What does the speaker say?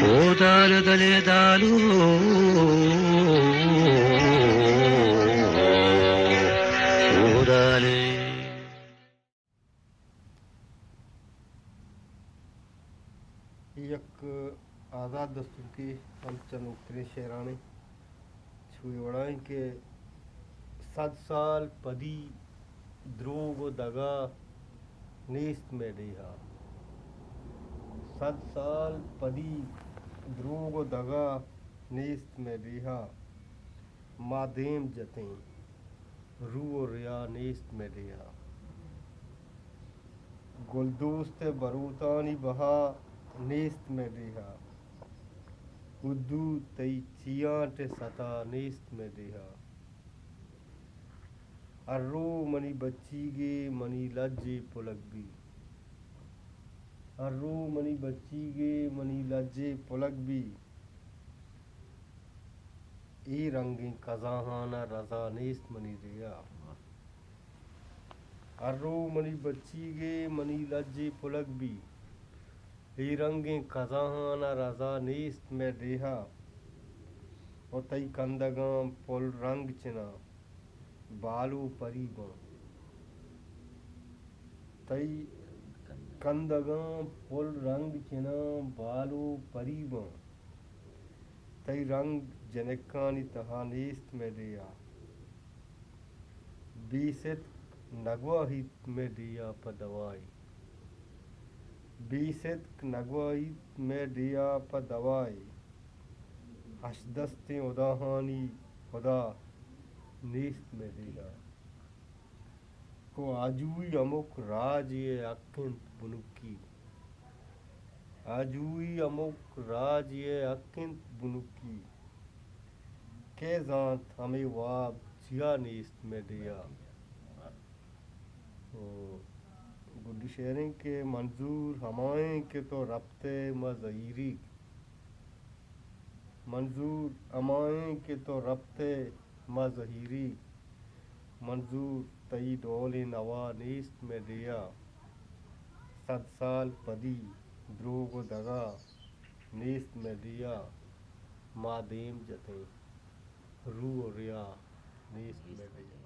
ओ दाल दले दालू ओ दाले यक आज़ाद दस्तूर की हम चंद मुख्तलिफ शेरानी छुई वड़ाएं के 7 साल पदी द्रोग व दगा नेस्त में देहा 7 साल पदी द्रोग व दगा नेस्त में देहा मादेम जतें रू व रिया नेस्त में देहा गुलदोस्त बरूतानी बहा नेस्त में देहा उद्दू तई चियाट सता नेस्त में देहा अर्रो मनी बच्ची गे मनी लज्जे पुलक भी अर्रो मनी बच्ची गे मनी लज्जे पुलक भी ए रंगे कजाहाना रजा नेस्त मनी दिया अर्रो मनी बच्ची गे मनी लज्जे पुलक भी ए रंगे कजाहाना रजा नेस्त में देहा और तई कंदगाम पुल रंग चिना बालू परीगों तई कंदगाम पुल रंग चिना बालू परीगों तई रंग जनकानी तहा नेस्त में दिया बीसित नगवा हित में दिया पदवाई बीसित नगवा हित में दिया पदवाई हशदस्ते उदाहानी खुदा नेस्त में दिया को आजुई अमुक राज ये अकिंत बुनुकी आजुई अमुक राज ये अकिंत बुनुकी के जात हमें वाब जिया नेस्त में दिया गुड्डी शेरिंग के मंजूर हमाएं के तो रब्ते मज़हीरी मंजूर अमाएं के तो रब्ते मज़हीरी मंजूर तई डोले नवा नेस्त में दिया 7 साल पदी द्रोग व दगा नेस्त में दिया मादेम जतें रू और रिया नेस्त में दिया